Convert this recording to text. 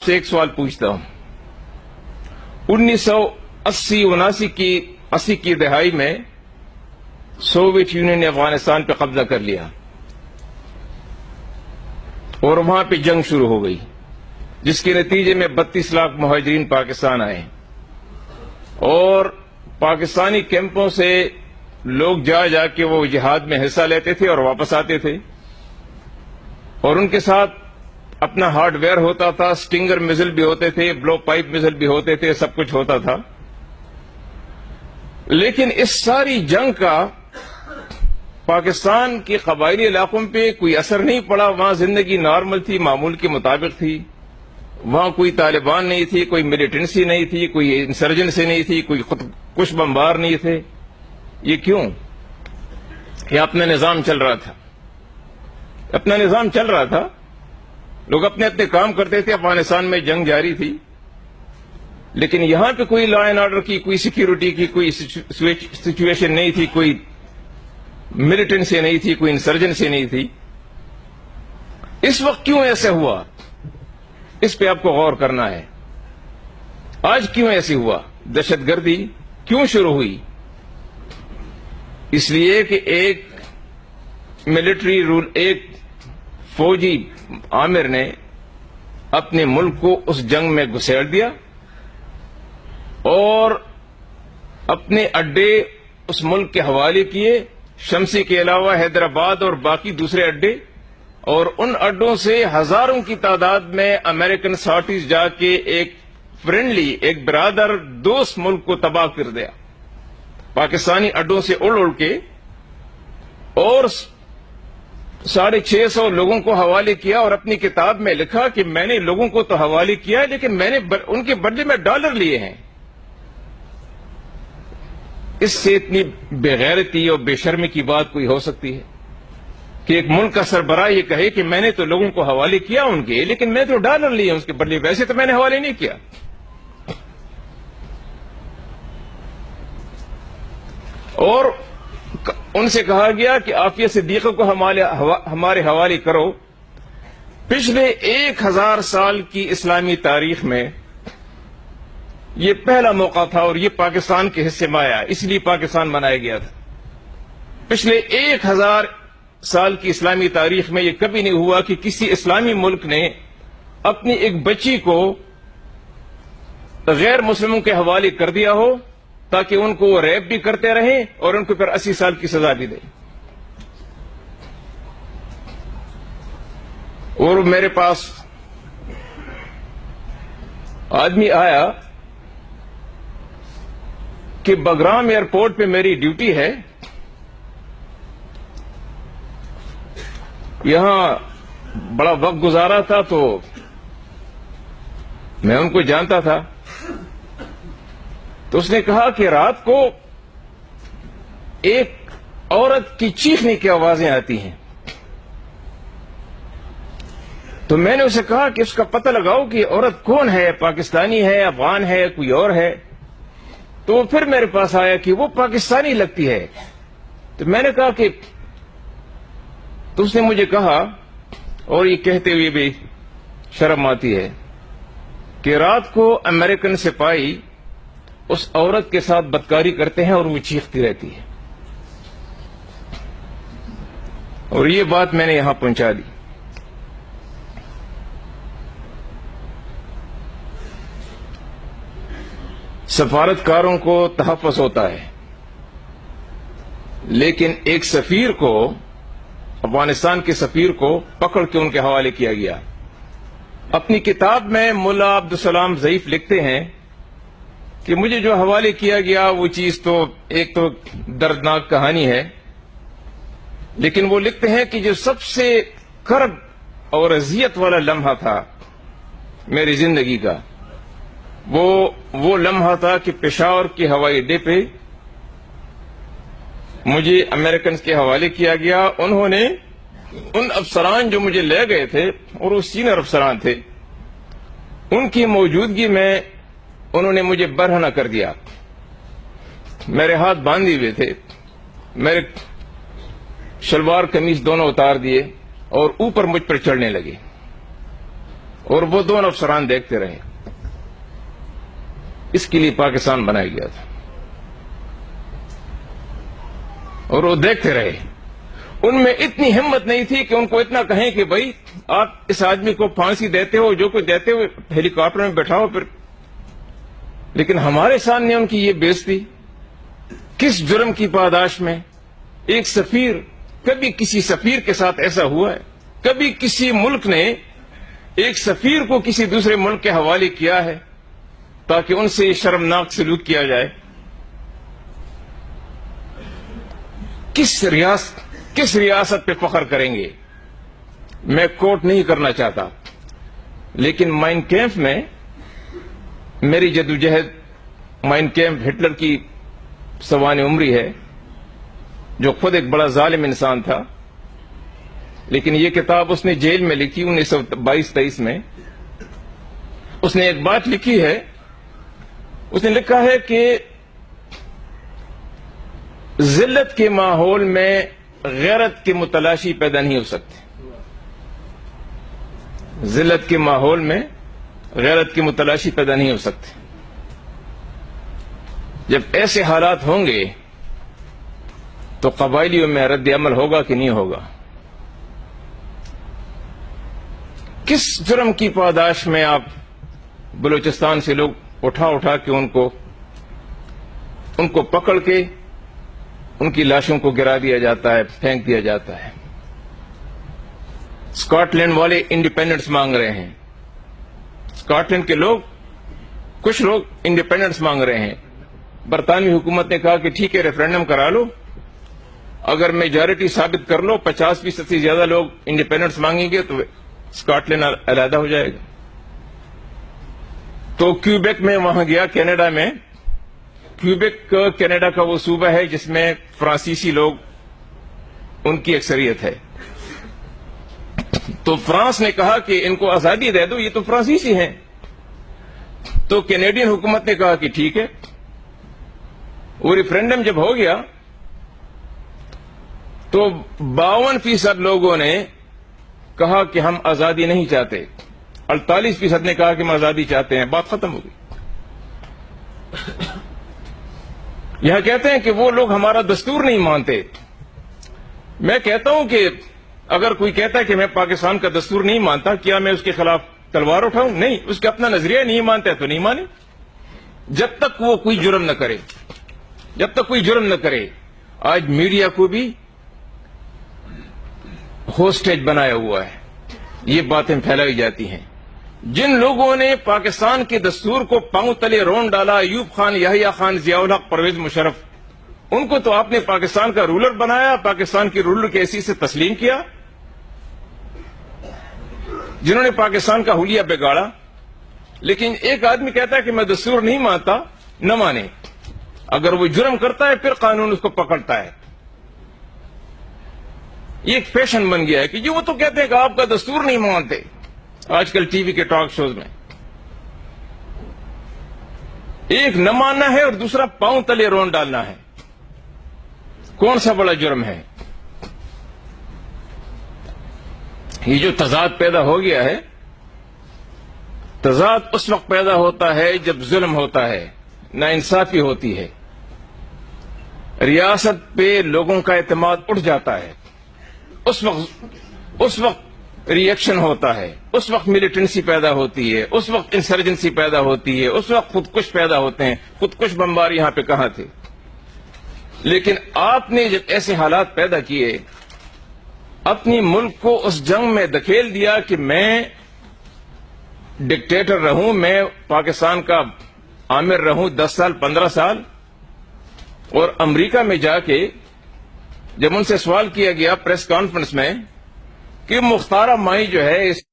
سے ایک سوال پوچھتا ہوں۔ 1980 کی دہائی میں سوویت یونین نے افغانستان پہ قبضہ کر لیا اور وہاں پہ جنگ شروع ہو گئی، جس کے نتیجے میں 32 لاکھ مہاجرین پاکستان آئے اور پاکستانی کیمپوں سے لوگ جا جا کے وہ جہاد میں حصہ لیتے تھے اور واپس آتے تھے، اور ان کے ساتھ اپنا ہارڈ ویئر ہوتا تھا، سٹنگر میزل بھی ہوتے تھے، بلو پائپ میزل بھی ہوتے تھے، سب کچھ ہوتا تھا۔ لیکن اس ساری جنگ کا پاکستان کے قبائلی علاقوں پہ کوئی اثر نہیں پڑا۔ وہاں زندگی نارمل تھی، معمول کے مطابق تھی، وہاں کوئی طالبان نہیں تھی، کوئی ملیٹنسی نہیں تھی، کوئی انسرجنسی نہیں تھی، کوئی کچھ بمبار نہیں تھے۔ یہ کیوں؟ یہ اپنا نظام چل رہا تھا، اپنا نظام چل رہا تھا، لوگ اپنے اپنے کام کرتے تھے، افغانستان میں جنگ جاری تھی، لیکن یہاں پہ کوئی لا اینڈ آرڈر کی، کوئی سیکیورٹی کی کوئی سچویشن نہیں تھی، کوئی ملیٹنسی نہیں تھی، کوئی انسرجنسی نہیں تھی۔ اس وقت کیوں ایسا ہوا، اس پہ آپ کو غور کرنا ہے۔ آج کیوں ایسے ہوا؟ دہشت گردی کیوں شروع ہوئی؟ اس لیے کہ ایک ملٹری رول، ایک فوجی آمر نے اپنے ملک کو اس جنگ میں گھسیٹ دیا اور اپنے اڈے اس ملک کے حوالے کیے، شمسی کے علاوہ حیدرآباد اور باقی دوسرے اڈے، اور ان اڈوں سے ہزاروں کی تعداد میں امریکن سارٹیز جا کے ایک فرینڈلی، ایک برادر دوست ملک کو تباہ کر دیا، پاکستانی اڈوں سے اڑ کے، اور 650 لوگوں کو حوالے کیا، اور اپنی کتاب میں لکھا کہ میں نے لوگوں کو تو حوالے کیا لیکن میں نے ان کے بدلے میں ڈالر لیے ہیں۔ اس سے اتنی بے غیرتی اور بے شرمی کی بات کوئی ہو سکتی ہے کہ ایک ملک کا سربراہ یہ کہے کہ میں نے تو لوگوں کو حوالے کیا ان کے، لیکن میں تو ڈالر لیے اس کے بدلے، ویسے تو میں نے حوالے نہیں کیا۔ اور ان سے کہا گیا کہ عافیہ صدیقہ کو ہمارے حوالے کرو۔ پچھلے 1000 سال کی اسلامی تاریخ میں یہ پہلا موقع تھا، اور یہ پاکستان کے حصے میں آیا، اس لیے پاکستان بنایا گیا تھا۔ پچھلے 1000 سال کی اسلامی تاریخ میں یہ کبھی نہیں ہوا کہ کسی اسلامی ملک نے اپنی ایک بچی کو غیر مسلموں کے حوالے کر دیا ہو تاکہ ان کو وہ ریپ بھی کرتے رہیں اور ان کو پھر 80 سال کی سزا بھی دیں۔ اور میرے پاس آدمی آیا کہ بگرام ایئرپورٹ پہ میری ڈیوٹی ہے، یہاں بڑا وقت گزارا تھا تو میں ان کو جانتا تھا، تو اس نے کہا کہ رات کو ایک عورت کی چیخنے کی آوازیں آتی ہیں۔ تو میں نے اسے کہا کہ اس کا پتہ لگاؤ کہ عورت کون ہے، پاکستانی ہے، افغان ہے، کوئی اور ہے۔ تو وہ پھر میرے پاس آیا کہ وہ پاکستانی لگتی ہے۔ تو میں نے کہا کہ، تو اس نے مجھے کہا، اور یہ کہتے ہوئے بھی شرم آتی ہے، کہ رات کو امریکن سپاہی اس عورت کے ساتھ بدکاری کرتے ہیں اور وہ چیختی رہتی ہے۔ اور یہ بات میں نے یہاں پہنچا دی۔ سفارتکاروں کو تحفظ ہوتا ہے، لیکن ایک سفیر کو، افغانستان کے سفیر کو پکڑ کے ان کے حوالے کیا گیا۔ اپنی کتاب میں ملا عبدالسلام ضعیف لکھتے ہیں کہ مجھے جو حوالے کیا گیا وہ چیز تو ایک تو دردناک کہانی ہے، لیکن وہ لکھتے ہیں کہ جو سب سے کرب اور اذیت والا لمحہ تھا میری زندگی کا، وہ لمحہ تھا کہ پشاور کے ہوائی اڈے پہ مجھے امریکنز کے حوالے کیا گیا۔ انہوں نے، ان افسران جو مجھے لے گئے تھے، اور وہ سینئر افسران تھے، ان کی موجودگی میں انہوں نے مجھے برہنہ کر دیا، میرے ہاتھ باندھے ہوئے تھے، میرے شلوار قمیص دونوں اتار دیے اور اوپر مجھ پر چڑھنے لگے۔ اور وہ دونوں افسران دیکھتے رہے. اس کے لیے پاکستان بنایا گیا تھا اور وہ دیکھتے رہے. ان میں اتنی ہمت نہیں تھی کہ ان کو اتنا کہیں کہ بھائی آپ اس آدمی کو پھانسی دیتے ہو, جو کچھ دیتے ہو, ہیلی کاپٹر میں بٹھاؤ پھر. لیکن ہمارے سامنے ان کی یہ بےعزتی کس جرم کی پاداش میں؟ ایک سفیر, کبھی کسی سفیر کے ساتھ ایسا ہوا ہے؟ کبھی کسی ملک نے ایک سفیر کو کسی دوسرے ملک کے حوالے کیا ہے تاکہ ان سے شرمناک سلوک کیا جائے؟ کس ریاست پہ فخر کریں گے؟ میں کوٹ نہیں کرنا چاہتا, لیکن مائن کیمپ میں میری جدوجہد, مائن کیمپ ہٹلر کی سوانح عمری ہے, جو خود ایک بڑا ظالم انسان تھا, لیکن یہ کتاب اس نے جیل میں لکھی 1922-23 میں. اس نے ایک بات لکھی ہے, اس نے لکھا ہے کہ ذلت کے ماحول میں غیرت کی متلاشی پیدا نہیں ہو سکتی. ذلت کے ماحول میں غیرت کی متلاشی پیدا نہیں ہو سکتی. جب ایسے حالات ہوں گے تو قبائلیوں میں رد عمل ہوگا کہ نہیں ہوگا؟ کس جرم کی پاداش میں آپ بلوچستان سے لوگ اٹھا کے ان کو پکڑ کے ان کی لاشوں کو گرا دیا جاتا ہے, پھینک دیا جاتا ہے. اسکاٹ لینڈ والے انڈیپینڈنس مانگ رہے ہیں. اسکاٹ لینڈ کے لوگ, کچھ لوگ انڈیپینڈنس مانگ رہے ہیں. برطانوی حکومت نے کہا کہ ٹھیک ہے, ریفرینڈم کرا لو, اگر میجارٹی ثابت کر لو, 50% سے زیادہ لوگ انڈیپینڈنس مانگیں گے تو اسکاٹ لینڈ علیحدہ ہو جائے گا. تو کیوبیک میں وہاں گیا, کینیڈا میں. کیوبیک کینیڈا کا وہ صوبہ ہے جس میں فرانسیسی لوگ ان کی اکثریت ہے. تو فرانس نے کہا کہ ان کو آزادی دے دو, یہ تو فرانسیسی ہیں. تو کینیڈین حکومت نے کہا کہ ٹھیک ہے. وہ ریفرینڈم جب ہو گیا تو 52% لوگوں نے کہا کہ ہم آزادی نہیں چاہتے, 48% نے کہا کہ ہم آزادی چاہتے ہیں. بات ختم ہو گئی. یہاں کہتے ہیں کہ وہ لوگ ہمارا دستور نہیں مانتے. میں کہتا ہوں کہ اگر کوئی کہتا ہے کہ میں پاکستان کا دستور نہیں مانتا, کیا میں اس کے خلاف تلوار اٹھاؤں؟ نہیں. اس کا اپنا نظریہ نہیں مانتا تو نہیں مانے, جب تک وہ کوئی جرم نہ کرے, جب تک کوئی جرم نہ کرے. آج میڈیا کو بھی ہوسٹیج بنایا ہوا ہے, یہ باتیں پھیلائی جاتی ہیں. جن لوگوں نے پاکستان کے دستور کو پاؤں تلے رون ڈالا, ایوب خان, یحییٰ خان, ضیاء الحق, پرویز مشرف, ان کو تو آپ نے پاکستان کا رولر بنایا, پاکستان کی رولر کی حیثیت سے تسلیم کیا. جنہوں نے پاکستان کا حلیہ بگاڑا. لیکن ایک آدمی کہتا ہے کہ میں دستور نہیں مانتا, نہ مانے. اگر وہ جرم کرتا ہے پھر قانون اس کو پکڑتا ہے. یہ ایک فیشن بن گیا ہے کہ وہ تو کہتے ہیں کہ آپ کا دستور نہیں مانتے. آج کل ٹی وی کے ٹاک شوز میں ایک نہ ماننا ہے اور دوسرا پاؤں تلے رون ڈالنا ہے. کون سا بڑا جرم ہے؟ یہ جو تضاد پیدا ہو گیا ہے, تضاد اس وقت پیدا ہوتا ہے جب ظلم ہوتا ہے, ناانصافی ہوتی ہے, ریاست پہ لوگوں کا اعتماد اٹھ جاتا ہے. اس وقت ریئیکشن ہوتا ہے, اس وقت ملیٹنسی پیدا ہوتی ہے, اس وقت انسرجنسی پیدا ہوتی ہے, اس وقت خودکش پیدا ہوتے ہیں. خودکش بمبار یہاں پہ کہاں تھے؟ لیکن آپ نے جب ایسے حالات پیدا کیے, اپنی ملک کو اس جنگ میں دھکیل دیا کہ میں ڈکٹیٹر رہوں, میں پاکستان کا آمر رہوں 10 سال 15 سال. اور امریکہ میں جا کے جب ان سے سوال کیا گیا پریس کانفرنس میں کہ مختارہ مائی جو ہے اس